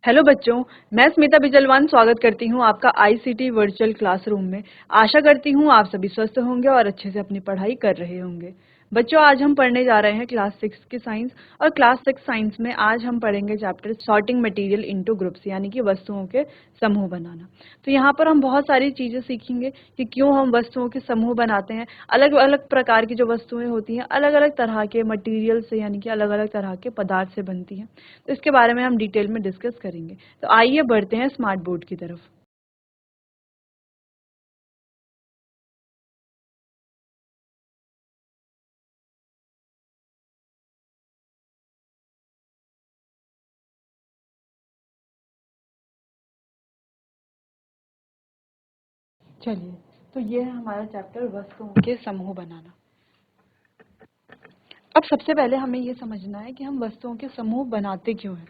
Hello बच्चों, मैं स्मिता बिजलवान स्वागत करती हूँ आपका आईसीटी वर्चुअल क्लासरूम में। आशा करती हूँ आप सभी स्वस्थ होंगे और अच्छे से अपनी पढ़ाई कर रहे होंगे। बच्चों, आज हम पढ़ने जा रहे हैं क्लास 6 की साइंस। और क्लास 6 साइंस में आज हम पढ़ेंगे chapter sorting material into groups, यानी कि वस्तुओं के समूह बनाना। तो यहाँ पर हम बहुत सारी चीजें सीखेंगे कि क्यों हम वस्तुओं के समूह बनाते हैं। अलग अलग प्रकार की जो वस्तुएं होती हैं अलग अलग तरह के मटेरियल से, यानी कि अलग अलग तरह के पदार्थ से बनती हैं। तो इसके बारे में हम डिटेल में डिस्कस करेंगे। तो आइए बढ़ते हैं स्मार्ट बोर्ड की तरफ। चलिए, तो ये है हमारा चैप्टर वस्तुओं के समूह बनाना। अब सबसे पहले हमें ये समझना है कि हम वस्तुओं के समूह बनाते क्यों हैं।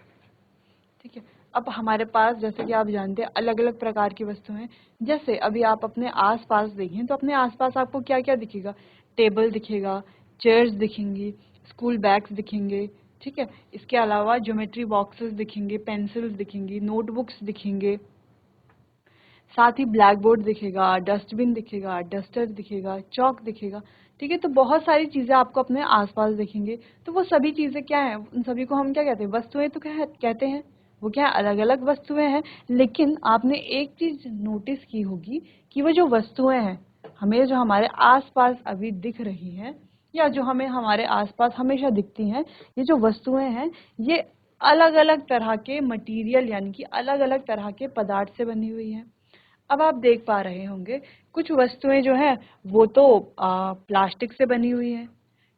ठीक है। अब हमारे पास, जैसे कि आप जानते हैं, अलग अलग प्रकार की वस्तुएं हैं। जैसे अभी आप अपने आसपास देखें तो अपने आसपास आपको क्या क्या दिखेगा। टेबल दिखेगा, चेयर्स दिखेंगी, स्कूल बैग्स दिखेंगे। ठीक है। इसके अलावा ज्योमेट्री बॉक्सेस दिखेंगे, पेंसिल्स दिखेंगी, नोटबुक्स दिखेंगे, साथ ही ब्लैक बोर्ड दिखेगा, डस्टबिन दिखेगा, डस्टर दिखेगा, चौक दिखेगा। ठीक है। तो बहुत सारी चीजें आपको अपने आसपास दिखेंगे। तो वो सभी चीजें क्या हैं, उन सभी को हम क्या कहते हैं, वस्तुएं तो क्या कहते हैं। वो क्या अलग अलग वस्तुएं हैं। लेकिन आपने एक चीज नोटिस की होगी कि वो जो वस्तुएं हैं, हमें जो हमारे आसपास अभी दिख रही हैं, या जो हमें हमारे आसपास हमेशा दिखती हैं, ये जो वस्तुएं हैं, ये अलग अलग तरह के मटेरियल, यानी कि अलग अलग तरह के पदार्थ से बनी हुई हैं। अब आप देख पा रहे होंगे कुछ वस्तुएं जो हैं वो तो प्लास्टिक से बनी हुई हैं,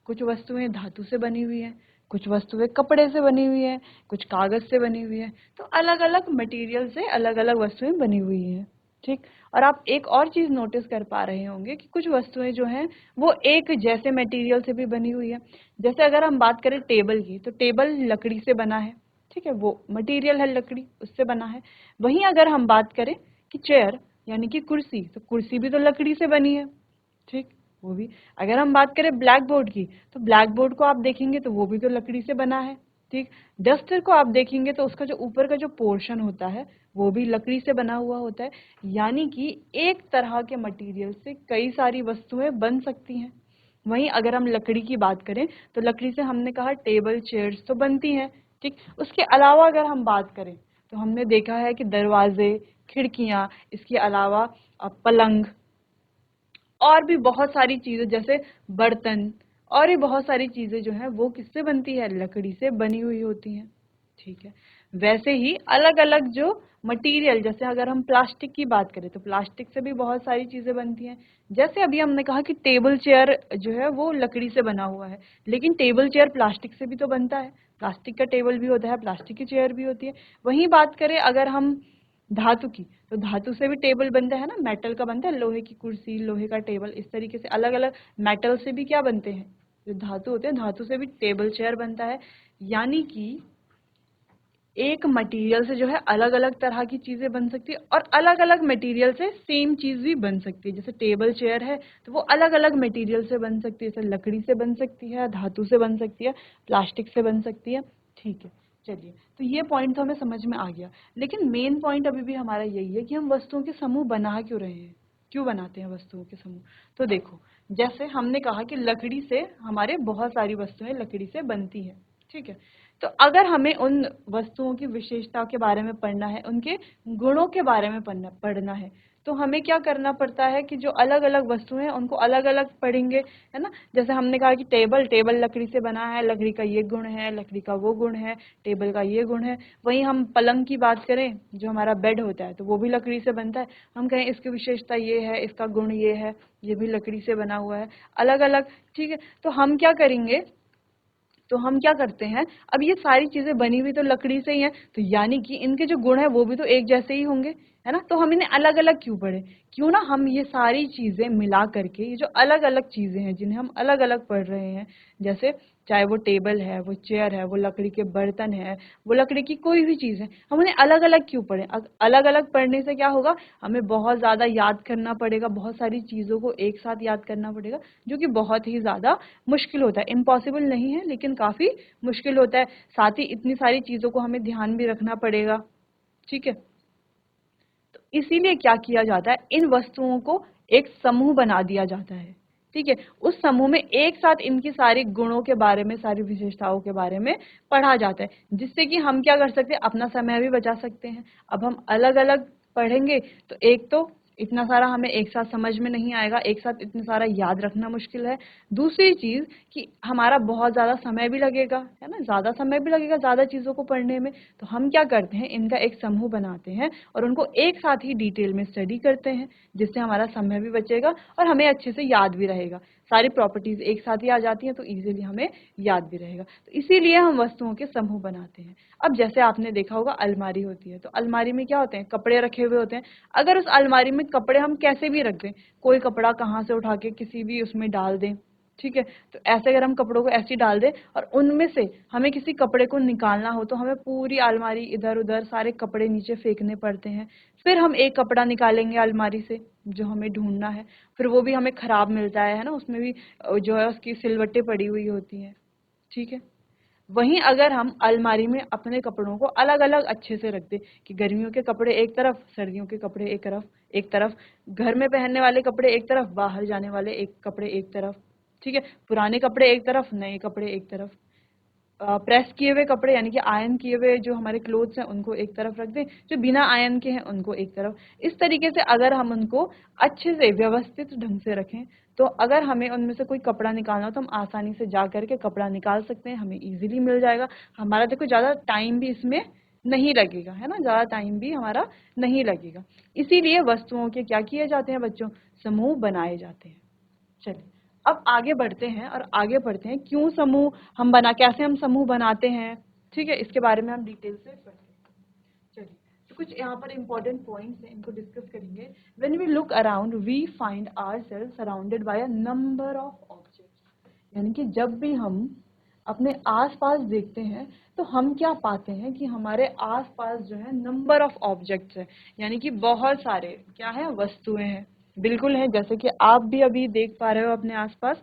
कुछ वस्तुएं धातु से बनी हुई हैं, कुछ वस्तुएं कपड़े से बनी हुई हैं, कुछ कागज से बनी हुई हैं। तो अलग अलग मटेरियल से अलग अलग वस्तुएं बनी हुई हैं। ठीक। और आप एक और चीज नोटिस कर पा रहे होंगे कि कुछ वस्तुएं जो हैं वो एक जैसे मटेरियल से भी बनी हुई है। जैसे अगर हम बात करें टेबल की, तो टेबल लकड़ी से बना है। ठीक है, वो मटेरियल है, लकड़ी, उससे बना है। वहीं अगर हम बात करें कि चेयर, यानी कि कुर्सी, तो कुर्सी भी तो लकड़ी से बनी है। ठीक। वो भी, अगर हम बात करें ब्लैक बोर्ड की, तो ब्लैक बोर्ड को आप देखेंगे तो वो भी तो लकड़ी से बना है। ठीक। डस्टर को आप देखेंगे तो उसका जो ऊपर का जो पोर्शन होता है वो भी लकड़ी से बना हुआ होता है। यानी कि एक तरह के मटेरियल से कई सारी वस्तुएं बन सकती हैं। वहीं अगर हम लकड़ी की बात करें तो लकड़ी से हमने कहा टेबल चेयर्स तो बनती हैं। ठीक। उसके अलावा अगर हम बात करें तो हमने देखा है कि दरवाजे, खिड़कियां, इसके अलावा पलंग, और भी बहुत सारी चीजें जैसे बर्तन, और भी बहुत सारी चीजें जो हैं वो किससे बनती है, लकड़ी से बनी हुई होती हैं। ठीक है। वैसे ही अलग अलग जो मटेरियल, जैसे अगर हम प्लास्टिक की बात करें तो प्लास्टिक से भी बहुत सारी चीजें बनती हैं। जैसे अभी हमने कहा कि टेबल चेयर जो है वो लकड़ी से बना हुआ है, लेकिन टेबल चेयर प्लास्टिक से भी तो बनता है। प्लास्टिक का टेबल भी होता है, प्लास्टिक की चेयर भी होती है। वहीं बात करें अगर हम धातु की, तो धातु से भी टेबल बनता है ना, मेटल का बनता है, लोहे की कुर्सी, लोहे का टेबल, इस तरीके से अलग अलग मेटल से भी क्या बनते हैं, जो धातु होते हैं, धातु से भी टेबल चेयर बनता है। यानी कि एक मटेरियल से जो है अलग अलग तरह की चीजें बन सकती है, और अलग अलग मटेरियल से सेम चीज भी बन सकती है। जैसे टेबल चेयर है तो वो अलग अलग मटेरियल से बन सकती है, जैसे लकड़ी से बन सकती है, धातु से बन सकती है, प्लास्टिक से बन सकती है। ठीक है। चलिए, तो ये पॉइंट तो हमें समझ में आ गया। लेकिन मेन पॉइंट अभी भी हमारा यही है कि हम वस्तुओं के समूह बना क्यों रहे हैं, क्यों बनाते हैं वस्तुओं के समूह। तो देखो, जैसे हमने कहा कि लकड़ी से हमारे बहुत सारी वस्तुएं लकड़ी से बनती है। ठीक है। तो अगर हमें उन वस्तुओं की विशेषता के बारे में पढ़ना है, उनके गुणों के बारे में पढ़ना है, तो हमें क्या करना पड़ता है कि जो अलग अलग वस्तुएं हैं उनको अलग अलग पढ़ेंगे, है ना। जैसे हमने कहा कि टेबल, टेबल लकड़ी से बना है, लकड़ी का ये गुण है, लकड़ी का वो गुण है, टेबल का ये गुण है। वहीं हम पलंग की बात करें, जो हमारा बेड होता है, तो वो भी लकड़ी से बनता है। हम कहें इसकी विशेषता ये है, इसका गुण ये है, ये भी लकड़ी से बना हुआ है, अलग अलग। ठीक है। तो हम क्या करेंगे, तो हम क्या करते हैं, अब ये सारी चीजें बनी हुई तो लकड़ी से ही हैं, तो यानी कि इनके जो गुण है वो भी तो एक जैसे ही होंगे, है ना। तो हम इन्हें अलग अलग क्यों पढ़े, क्यों ना हम ये सारी चीजें मिला करके, ये जो अलग अलग चीजें हैं जिन्हें हम अलग अलग पढ़ रहे हैं, जैसे चाहे वो टेबल है, वो चेयर है, वो लकड़ी के बर्तन है, वो लकड़ी की कोई भी चीज है, हम उन्हें अलग अलग क्यों पढ़े। अलग अलग पढ़ने से क्या होगा, हमें बहुत ज्यादा याद करना पड़ेगा, बहुत सारी चीजों को एक साथ याद करना पड़ेगा, जो कि बहुत ही ज्यादा मुश्किल होता है। इम्पॉसिबल नहीं है, लेकिन काफी मुश्किल होता है। साथ ही इतनी सारी चीजों को हमें ध्यान भी रखना पड़ेगा। ठीक है। तो इसीलिए क्या किया जाता है, इन वस्तुओं को एक समूह बना दिया जाता है। ठीक है, उस समूह में एक साथ इनकी सारी गुणों के बारे में, सारी विशेषताओं के बारे में पढ़ा जाता है, जिससे कि हम क्या कर सकते हैं, अपना समय भी बचा सकते हैं। अब हम अलग अलग पढ़ेंगे तो एक तो इतना सारा हमें एक साथ समझ में नहीं आएगा, एक साथ इतना सारा याद रखना मुश्किल है। दूसरी चीज कि हमारा बहुत ज्यादा समय भी लगेगा, है ना, ज्यादा समय भी लगेगा ज्यादा चीजों को पढ़ने में। तो हम क्या करते हैं, इनका एक समूह बनाते हैं और उनको एक साथ ही डिटेल में स्टडी करते हैं, जिससे हमारा समय भी बचेगा और हमें अच्छे से याद भी रहेगा। सारी प्रॉपर्टीज एक साथ ही आ जाती हैं तो इजीली हमें याद भी रहेगा। तो इसीलिए हम वस्तुओं के समूह बनाते हैं। अब जैसे आपने देखा होगा अलमारी होती है, तो अलमारी में क्या होते हैं, कपड़े रखे हुए होते हैं। अगर उस अलमारी में कपड़े हम कैसे भी रख दें, कोई कपड़ा कहाँ से उठा के किसी भी उसमें डाल दें, ठीक है, तो ऐसे अगर हम कपड़ों को ऐसे ही डाल दें और उनमें से हमें किसी कपड़े को निकालना हो तो हमें पूरी अलमारी इधर उधर सारे कपड़े नीचे फेंकने पड़ते हैं। फिर हम एक कपड़ा निकालेंगे अलमारी से जो हमें ढूंढना है, फिर वो भी हमें खराब मिलता है ना, उसमें भी जो है उसकी सिलवटें पड़ी हुई होती हैं। ठीक है, वहीं अगर हम अलमारी में अपने कपड़ों को अलग अलग अच्छे से रख दें कि गर्मियों के कपड़े एक तरफ, सर्दियों के कपड़े एक तरफ, घर में पहनने वाले कपड़े एक तरफ, बाहर जाने वाले एक कपड़े एक तरफ, ठीक है, पुराने कपड़े एक तरफ, नए कपड़े एक तरफ, प्रेस किए हुए कपड़े यानी कि आयरन किए हुए जो हमारे क्लोथ्स हैं उनको एक तरफ रख दें, जो बिना आयरन के हैं उनको एक तरफ। इस तरीके से अगर हम उनको अच्छे से व्यवस्थित ढंग से रखें तो अगर हमें उनमें से कोई कपड़ा निकालना हो तो हम आसानी से जा करके कपड़ा निकाल सकते हैं, हमें इजीली मिल जाएगा। हमारा देखो ज़्यादा टाइम भी इसमें नहीं लगेगा, है ना, ज़्यादा टाइम भी हमारा नहीं लगेगा। इसीलिए वस्तुओं के क्या किए जाते हैं बच्चों, समूह बनाए जाते हैं। चलिए अब आगे बढ़ते हैं और आगे पढ़ते हैं क्यों समूह हम बना, कैसे हम समूह बनाते हैं। ठीक है, इसके बारे में हम डिटेल से पढ़ते हैं। चलिए, तो कुछ यहाँ पर इंपॉर्टेंट पॉइंट्स हैं, इनको डिस्कस करेंगे। When we look around we find ourselves surrounded by a number of objects. यानी कि जब भी हम अपने आसपास देखते हैं तो हम क्या पाते हैं कि हमारे आसपास जो है नंबर ऑफ ऑब्जेक्ट्स है, यानी कि बहुत सारे क्या है, वस्तुएं हैं। बिल्कुल है, जैसे कि आप भी अभी देख पा रहे हो अपने आसपास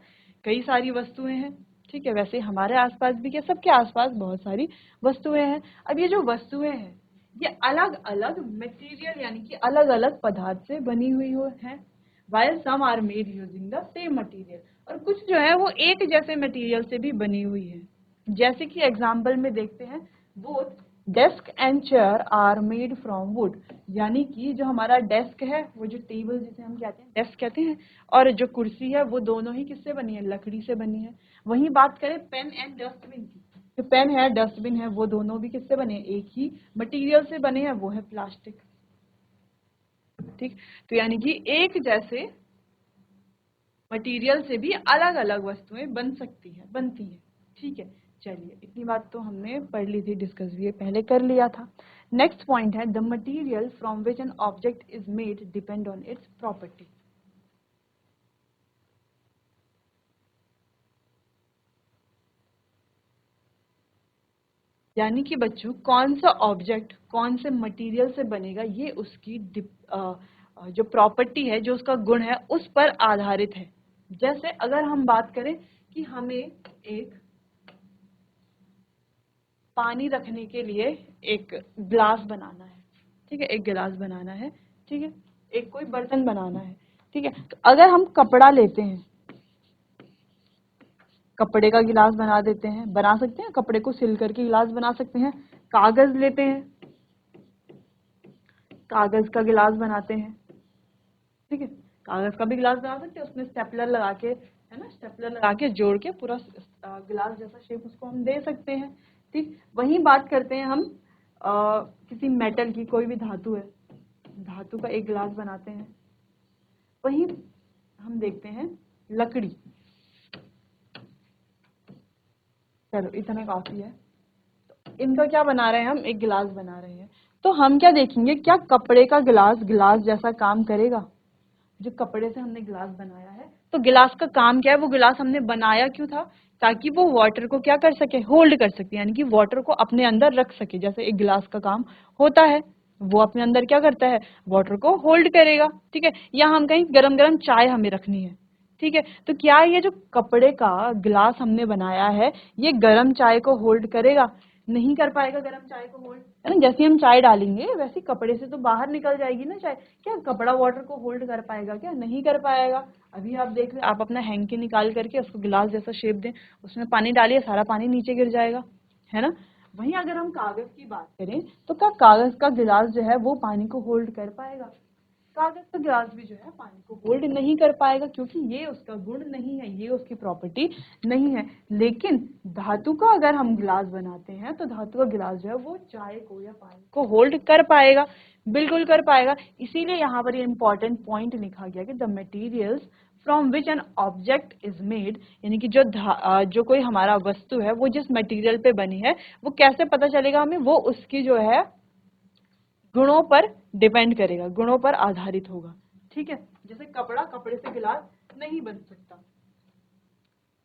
कई सारी वस्तुएं हैं। ठीक है, वैसे हमारे आसपास भी क्या, सबके आसपास बहुत सारी वस्तुएं हैं। अब ये जो वस्तुएं हैं ये अलग अलग मटेरियल यानी कि अलग अलग पदार्थ से बनी हुई हैं, while some are made using the same material, और कुछ जो है वो एक जैसे मटेरियल से भी बनी हुई है। जैसे कि एग्जाम्पल में देखते हैं, both desk and chair are made from wood, यानी कि जो हमारा डेस्क है, वो जो टेबल जिसे हम कहते हैं डेस्क कहते हैं, और जो कुर्सी है वो दोनों ही किससे बनी है, लकड़ी से बनी है। वहीं बात करें पेन एंड डस्टबिन की, जो पेन है डस्टबिन है वो दोनों भी किससे बने हैं, एक ही मटेरियल से बने हैं, वो है प्लास्टिक। ठीक, तो यानी कि एक जैसे मटेरियल से भी अलग अलग वस्तुएं बनती हैं। ठीक है, चलिए इतनी बात तो हमने पढ़ ली थी, डिस्कस भी पहले कर लिया था। नेक्स्ट पॉइंट है the material from which an object is made depend on it's property. यानी कि बच्चों कौन सा ऑब्जेक्ट कौन से मटेरियल से बनेगा ये उसकी जो प्रॉपर्टी है, जो उसका गुण है, उस पर आधारित है। जैसे अगर हम बात करें कि हमें एक पानी रखने के लिए एक ग्लास बनाना है, ठीक है, एक गिलास बनाना है, ठीक है, एक कोई बर्तन बनाना है, ठीक है, तो अगर हम कपड़ा लेते हैं, कपड़े का गिलास बना देते हैं, बना सकते हैं, कपड़े को सिल करके गिलास बना सकते हैं। कागज लेते हैं, कागज का गिलास बनाते हैं, ठीक है, कागज का भी गिलास बना सकते हैं, उसमें स्टेपलर लगा के, है ना, स्टेपलर लगा के जोड़ के पूरा गिलास जैसा शेप उसको हम दे सकते हैं। ठीक, वहीं बात करते हैं हम किसी मेटल की, कोई भी धातु है, धातु का एक गिलास बनाते हैं। वहीं हम देखते हैं लकड़ी, चलो इतना काफी है, तो इनका क्या बना रहे हैं, हम एक गिलास बना रहे हैं। तो हम क्या देखेंगे, क्या कपड़े का गिलास गिलास जैसा काम करेगा। जो कपड़े से हमने गिलास बनाया है, तो गिलास का काम क्या है, वो गिलास हमने बनाया क्यों था, ताकि वो वाटर को क्या कर सके, होल्ड कर सके, यानी कि वाटर को अपने अंदर रख सके। जैसे एक गिलास का काम होता है, वो अपने अंदर क्या करता है, वाटर को होल्ड करेगा। ठीक है, या हम कहीं गरम गरम चाय हमें रखनी है, ठीक है, तो क्या ये जो कपड़े का गिलास हमने बनाया है ये गरम चाय को होल्ड करेगा, नहीं कर पाएगा गर्म चाय को होल्ड, है ना। जैसे हम चाय डालेंगे वैसे कपड़े से तो बाहर निकल जाएगी ना चाय, क्या कपड़ा वाटर को होल्ड कर पाएगा? क्या नहीं कर पाएगा। अभी आप देख लें, आप अपना हैंकी निकाल करके उसको गिलास जैसा शेप दें, उसमें पानी डालिए, सारा पानी नीचे गिर जाएगा, है ना। वहीं अगर हम कागज की बात करें तो क्या कागज का गिलास जो है वो पानी को होल्ड कर पाएगा? कागज का गिलास भी जो है पानी को होल्ड नहीं कर पाएगा, क्योंकि ये उसका गुण नहीं है, ये उसकी प्रॉपर्टी नहीं है। लेकिन धातु का अगर हम गिलास बनाते हैं तो धातु का गिलास जो है वो चाय को या पानी को होल्ड कर पाएगा, बिल्कुल कर पाएगा। इसीलिए यहाँ पर ये इंपॉर्टेंट पॉइंट लिखा गया कि the materials from which an object is made, यानी कि जो कोई हमारा वस्तु है वो जिस मटेरियल पे बनी है वो कैसे पता चलेगा हमें, वो उसकी जो है गुणों पर डिपेंड करेगा, गुणों पर आधारित होगा। ठीक है, जैसे कपड़ा, कपड़े से गिलास नहीं बन सकता,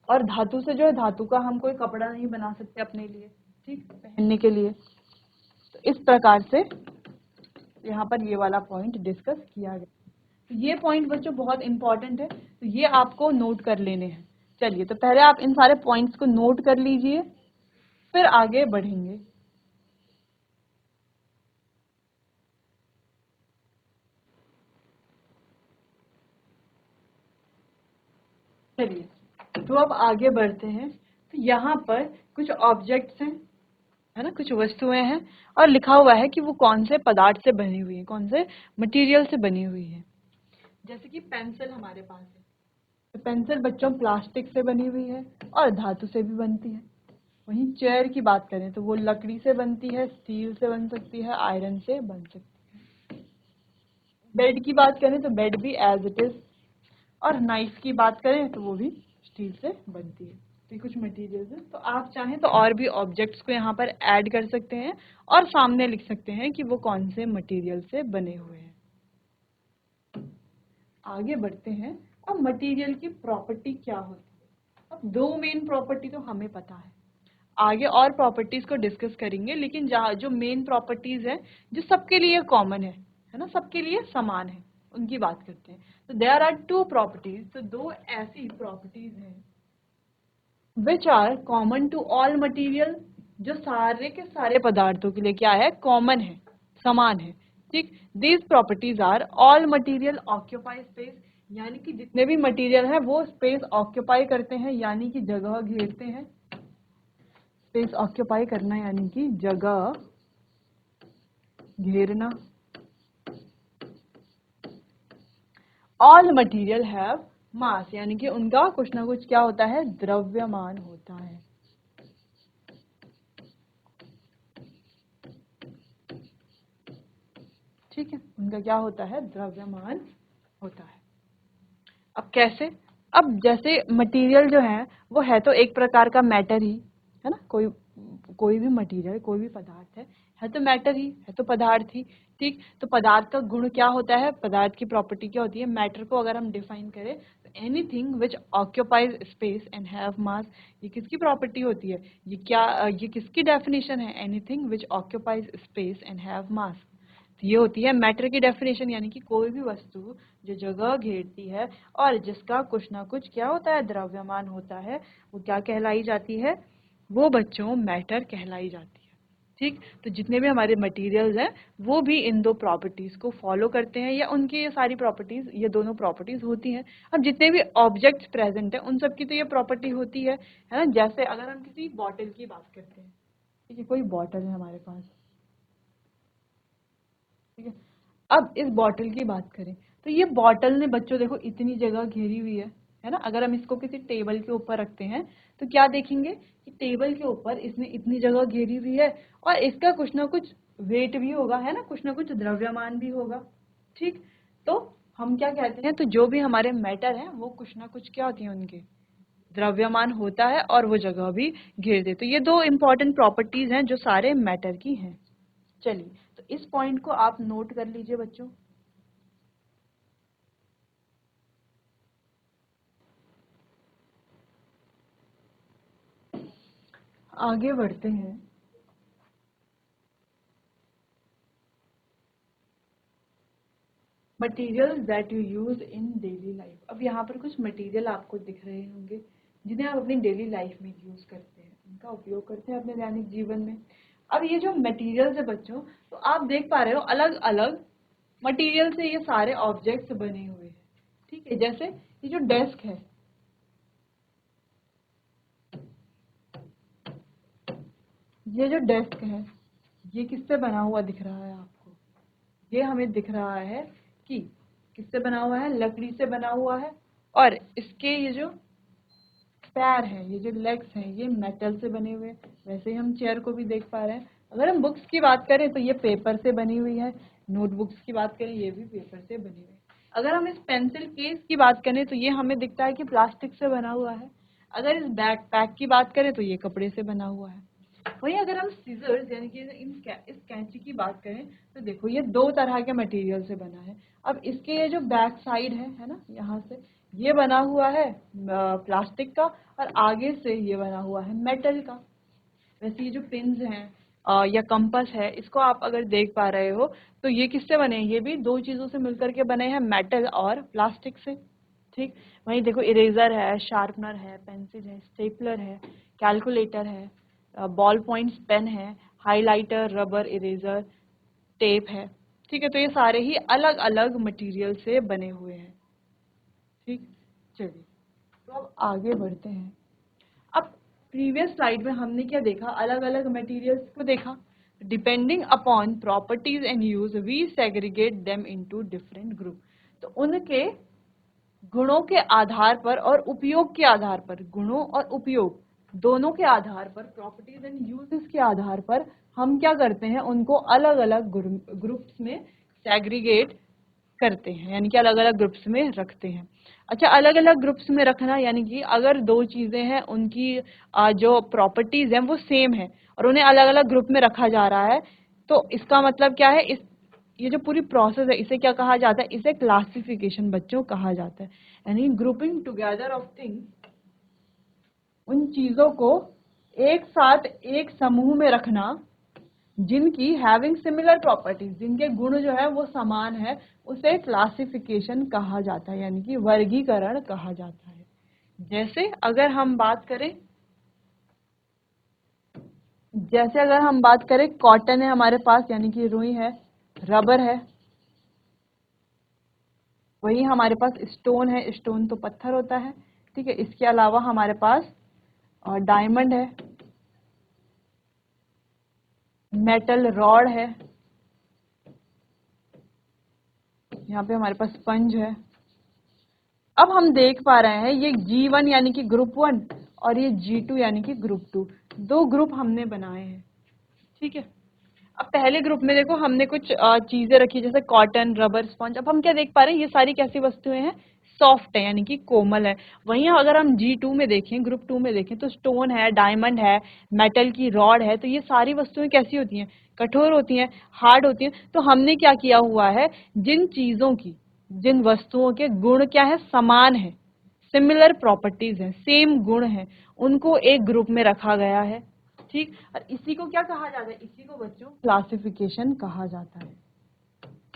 और धातु से जो है, धातु का हम कोई कपड़ा नहीं बना सकते अपने लिए, ठीक, पहनने के लिए। तो इस प्रकार से यहाँ पर ये वाला पॉइंट डिस्कस किया गया। तो ये पॉइंट बच्चों बहुत इंपॉर्टेंट है, तो ये आपको नोट कर लेने हैं। चलिए, तो पहले आप इन सारे पॉइंट्स को नोट कर लीजिए, फिर आगे बढ़ेंगे। चलिए, तो अब आगे बढ़ते हैं। तो यहाँ पर कुछ ऑब्जेक्ट्स हैं, है ना, कुछ वस्तुएं हैं, और लिखा हुआ है कि वो कौन से पदार्थ से बनी हुई है, कौन से मटेरियल से बनी हुई है। जैसे कि पेंसिल हमारे पास है, तो पेंसिल बच्चों प्लास्टिक से बनी हुई है और धातु से भी बनती है। वहीं चेयर की बात करें तो वो लकड़ी से बनती है, स्टील से बन सकती है, आयरन से बन सकती है। बेड की बात करें तो बेड भी एज इट इज, और नाइफ की बात करें तो वो भी स्टील से बनती है। तो ये कुछ मटेरियल्स हैं। तो आप चाहें तो और भी ऑब्जेक्ट्स को यहाँ पर ऐड कर सकते हैं और सामने लिख सकते हैं कि वो कौन से मटेरियल से बने हुए हैं। आगे बढ़ते हैं। अब मटेरियल की प्रॉपर्टी क्या होती है। अब दो मेन प्रॉपर्टी तो हमें पता है, आगे और प्रॉपर्टीज को डिस्कस करेंगे, लेकिन जहाँ जो मेन प्रॉपर्टीज है जो सबके लिए कॉमन है ना, सबके लिए समान है, उनकी बात करते हैं। तो देयर आर टू प्रॉपर्टीज, तो दो ऐसी प्रॉपर्टीज हैं which are common to all material, जो सारे के सारे पदार्थों के लिए क्या है, कॉमन है, समान है। ठीक, these properties are all material occupy space, यानी कि जितने भी मटीरियल है वो स्पेस ऑक्यूपाई करते हैं, यानी कि जगह घेरते हैं। स्पेस ऑक्यूपाई करना यानी कि जगह घेरना। ऑल मटेरियल हैव मास, यानी कि उनका कुछ ना कुछ क्या होता है, द्रव्यमान होता है। ठीक है, उनका क्या होता है, द्रव्यमान होता है। अब कैसे, अब जैसे मटेरियल जो है वो है तो एक प्रकार का मैटर ही, है ना, कोई भी मटेरियल, कोई भी पदार्थ है तो मैटर ही, है तो पदार्थ ही। ठीक, तो पदार्थ का गुण क्या होता है, पदार्थ की प्रॉपर्टी क्या होती है। मैटर को अगर हम डिफाइन करें तो anything which occupies space and have मास, ये किसकी प्रॉपर्टी होती है, ये किसकी डेफिनेशन है, anything which occupies space and have मास। तो ये होती है मैटर की डेफिनेशन, यानी कि कोई भी वस्तु जो जगह घेरती है और जिसका कुछ ना कुछ क्या होता है, द्रव्यमान होता है, वो क्या कहलाई जाती है, वो बच्चों मैटर कहलाई जाती है। ठीक, तो जितने भी हमारे मटेरियल्स हैं वो भी इन दो प्रॉपर्टीज को फॉलो करते हैं, या उनकी ये सारी प्रॉपर्टीज, ये दोनों प्रॉपर्टीज होती हैं। अब जितने भी ऑब्जेक्ट्स प्रेजेंट हैं उन सब की तो ये प्रॉपर्टी होती है ना। जैसे अगर हम किसी बॉटल की बात करते हैं, ठीक है, कोई बॉटल है हमारे पास, ठीक है। अब इस बॉटल की बात करें तो ये बॉटल ने बच्चों देखो इतनी जगह घेरी हुई है ना। अगर हम इसको किसी टेबल के ऊपर रखते हैं तो क्या देखेंगे कि टेबल के ऊपर इसने इतनी जगह घेरी हुई है, और इसका कुछ ना कुछ वेट भी होगा, है ना, कुछ ना कुछ द्रव्यमान भी होगा। ठीक, तो हम क्या कहते हैं, तो जो भी हमारे मैटर हैं वो कुछ ना कुछ क्या होती है, उनके द्रव्यमान होता है और वो जगह भी घेर दे। तो ये दो इंपॉर्टेंट प्रॉपर्टीज हैं जो सारे मैटर की हैं। चलिए, तो इस पॉइंट को आप नोट कर लीजिए बच्चों। आगे बढ़ते हैं। Material that you use in daily life. अब यहाँ पर कुछ मटेरियल आपको दिख रहे होंगे जिन्हें आप अपनी डेली लाइफ में यूज करते हैं। इनका उपयोग करते हैं अपने दैनिक जीवन में। अब ये जो मटेरियल्स है बच्चों, तो आप देख पा रहे हो अलग अलग मटेरियल से ये सारे ऑब्जेक्ट्स बने हुए हैं, ठीक है। जैसे ये जो डेस्क है, ये जो डेस्क है ये किससे बना हुआ दिख रहा है आपको? ये हमें दिख रहा है कि किससे बना हुआ है, लकड़ी से बना हुआ है। और इसके ये जो पैर है, ये जो लेग्स हैं, ये मेटल से बने हुए हैं। वैसे ही हम चेयर को भी देख पा रहे हैं। अगर हम बुक्स की बात करें तो ये पेपर से बनी हुई है। नोटबुक्स की बात करें, ये भी पेपर से बनी हुई है। अगर हम इस पेंसिल केस की बात करें तो ये हमें दिखता है कि प्लास्टिक से बना हुआ है। अगर इस बैक पैक की बात करें तो ये कपड़े से बना हुआ है। वहीं अगर हम सीजर्स यानी कि इस कैंची की बात करें तो देखो ये दो तरह के मटेरियल से बना है। अब इसके ये जो बैक साइड है ना, यहाँ से ये बना हुआ है प्लास्टिक का, और आगे से ये बना हुआ है मेटल का। वैसे ये जो पिन्स हैं या कंपास है, इसको आप अगर देख पा रहे हो तो ये किससे बने हैं? ये भी दो चीजों से मिलकर के बने हैं, मेटल और प्लास्टिक से, ठीक। वहीं देखो इरेजर है, शार्पनर है, पेंसिल है, स्टेपलर है, कैलकुलेटर है, बॉल पॉइंट्स पेन है, हाइलाइटर, रबर, इरेजर, टेप है, ठीक है। तो ये सारे ही अलग अलग मटेरियल से बने हुए हैं, ठीक। चलिए तो अब आगे बढ़ते हैं। अब प्रीवियस स्लाइड में हमने क्या देखा, अलग अलग मटेरियल्स को देखा। Depending upon properties and use we segregate them into different group. तो उनके गुणों के आधार पर और उपयोग के आधार पर, गुणों और उपयोग दोनों के आधार पर, प्रॉपर्टीज एंड यूजेस के आधार पर हम क्या करते हैं, उनको अलग अलग ग्रुप्स में सेग्रीगेट करते हैं, यानी कि अलग अलग ग्रुप्स में रखते हैं। अच्छा, अलग अलग ग्रुप्स में रखना यानी कि अगर दो चीजें हैं, उनकी जो प्रॉपर्टीज हैं वो सेम है और उन्हें अलग अलग ग्रुप में रखा जा रहा है, तो इसका मतलब क्या है, ये जो पूरी प्रोसेस है इसे क्या कहा जाता है? इसे क्लासिफिकेशन बच्चों कहा जाता है। यानी ग्रुपिंग टुगेदर ऑफ थिंग्स, उन चीजों को एक साथ एक समूह में रखना जिनकी हैविंग सिमिलर प्रॉपर्टीज, जिनके गुण जो है वो समान है, उसे क्लासिफिकेशन कहा जाता है, यानी कि वर्गीकरण कहा जाता है। जैसे अगर हम बात करें कॉटन है हमारे पास, यानी कि रुई है, रबर है, वही हमारे पास स्टोन है, स्टोन तो पत्थर होता है, ठीक है। इसके अलावा हमारे पास डायमंड है, मेटल रॉड है, यहाँ पे हमारे पास स्पंज है। अब हम देख पा रहे हैं ये G1 यानी कि ग्रुप 1 और ये G2 यानी कि ग्रुप 2, दो ग्रुप हमने बनाए हैं, ठीक है। अब पहले ग्रुप में देखो हमने कुछ चीजें रखी जैसे कॉटन, रबर, स्पंज। अब हम क्या देख पा रहे हैं, ये सारी कैसी वस्तुएं हैं? सॉफ्ट है, यानी कि कोमल है। वहीं अगर हम G2 में देखें, ग्रुप 2 में देखें, तो स्टोन है, डायमंड है, मेटल की रॉड है, तो ये सारी वस्तुएं कैसी होती हैं? कठोर होती हैं, हार्ड होती हैं। तो हमने क्या किया हुआ है, जिन चीजों की, जिन वस्तुओं के गुण क्या है, समान है, सिमिलर प्रॉपर्टीज हैं, सेम गुण हैं, उनको एक ग्रुप में रखा गया है, ठीक। और इसी को क्या कहा जाता है? इसी को बच्चों क्लासिफिकेशन कहा जाता है,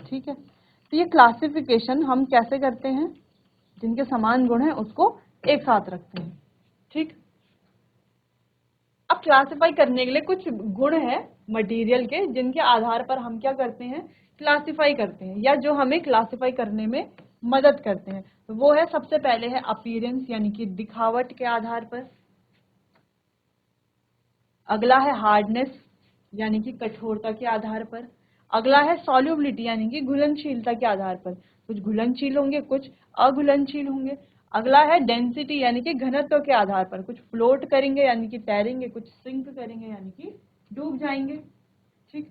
ठीक है। तो ये क्लासिफिकेशन हम कैसे करते हैं? जिनके समान गुण हैं उसको एक साथ रखते हैं, ठीक। अब क्लासिफाई करने के लिए कुछ गुण है मटेरियल के, जिनके आधार पर हम क्या करते हैं, क्लासिफाई करते हैं, या जो हमें क्लासिफाई करने में मदद करते हैं। तो वो है, सबसे पहले है अपीयरेंस, यानी कि दिखावट के आधार पर। अगला है हार्डनेस, यानी कि कठोरता के आधार पर। अगला है सॉल्युबिलिटी, यानी कि घुलनशीलता के आधार पर। कुछ घुलनशील होंगे, कुछ अघुलनशील होंगे। अगला है डेंसिटी, यानी कि घनत्व के आधार पर। कुछ फ्लोट करेंगे यानी कि तैरेंगे, कुछ सिंक करेंगे यानी कि डूब जाएंगे, ठीक।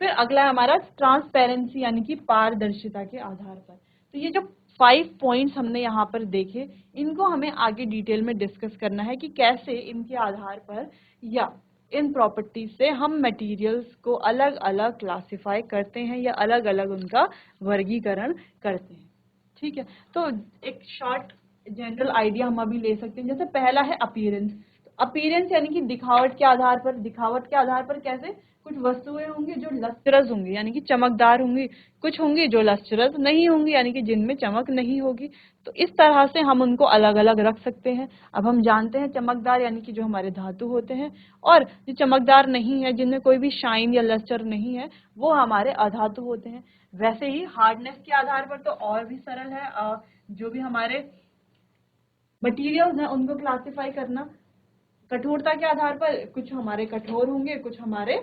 फिर अगला है हमारा ट्रांसपेरेंसी, यानी कि पारदर्शिता के आधार पर। तो ये जो 5 पॉइंट्स हमने यहाँ पर देखे, इनको हमें आगे डिटेल में डिस्कस करना है कि कैसे इनके आधार पर या इन प्रॉपर्टीज से हम मटेरियल्स को अलग अलग क्लासिफाई करते हैं या अलग अलग उनका वर्गीकरण करते हैं, ठीक है। तो एक शॉर्ट जनरल आइडिया हम अभी ले सकते हैं। जैसे पहला है अपीयरेंस। अपीयरेंस यानी कि दिखावट के आधार पर। दिखावट के आधार पर कैसे? कुछ वस्तुएं होंगी जो लस्ट्रस होंगी यानी कि चमकदार होंगी, कुछ होंगी जो लस्ट्रस नहीं होंगी यानी कि जिनमें चमक नहीं होगी। तो इस तरह से हम उनको अलग अलग रख सकते हैं। अब हम जानते हैं चमकदार यानी कि जो हमारे धातु होते हैं, और जो चमकदार नहीं है, जिनमें कोई भी शाइन या लस्टर नहीं है, वो हमारे अधातु होते हैं। वैसे ही हार्डनेस के आधार पर तो और भी सरल है, जो भी हमारे मटेरियल्स हैं उनको क्लासिफाई करना। कठोरता के आधार पर कुछ हमारे कठोर होंगे, कुछ हमारे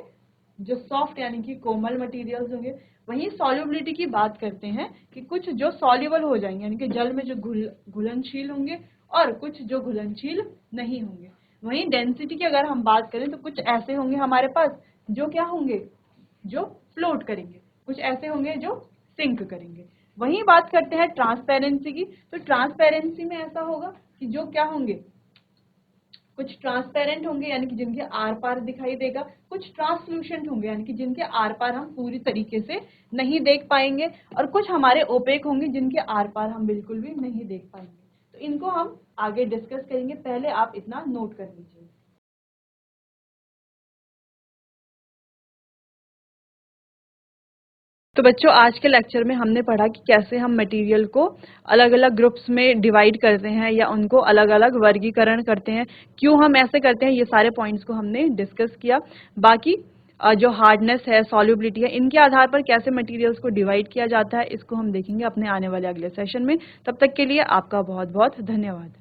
जो सॉफ्ट यानी कि कोमल मटेरियल्स होंगे। वहीं सॉल्युबिलिटी की बात करते हैं कि कुछ जो सॉल्युबल हो जाएंगे यानी कि जल में जो घुलनशील होंगे, और कुछ जो घुलनशील नहीं होंगे। वहीं डेंसिटी की अगर हम बात करें तो कुछ ऐसे होंगे हमारे पास जो क्या होंगे, जो फ्लोट करेंगे, कुछ ऐसे होंगे जो सिंक करेंगे। वहीं बात करते हैं ट्रांसपेरेंसी की, तो ट्रांसपेरेंसी में ऐसा होगा कि जो क्या होंगे, कुछ ट्रांसपेरेंट होंगे यानी कि जिनके आर पार दिखाई देगा, कुछ ट्रांसल्यूसेंट होंगे यानी कि जिनके आर पार हम पूरी तरीके से नहीं देख पाएंगे, और कुछ हमारे ओपेक होंगे जिनके आर पार हम बिल्कुल भी नहीं देख पाएंगे। तो इनको हम आगे डिस्कस करेंगे, पहले आप इतना नोट कर लीजिए। तो बच्चों, आज के लेक्चर में हमने पढ़ा कि कैसे हम मटेरियल को अलग अलग ग्रुप्स में डिवाइड करते हैं या उनको अलग अलग वर्गीकरण करते हैं, क्यों हम ऐसे करते हैं, ये सारे पॉइंट्स को हमने डिस्कस किया। बाकी जो हार्डनेस है, सॉल्युबिलिटी है, इनके आधार पर कैसे मटेरियल्स को डिवाइड किया जाता है, इसको हम देखेंगे अपने आने वाले अगले सेशन में। तब तक के लिए आपका बहुत बहुत धन्यवाद।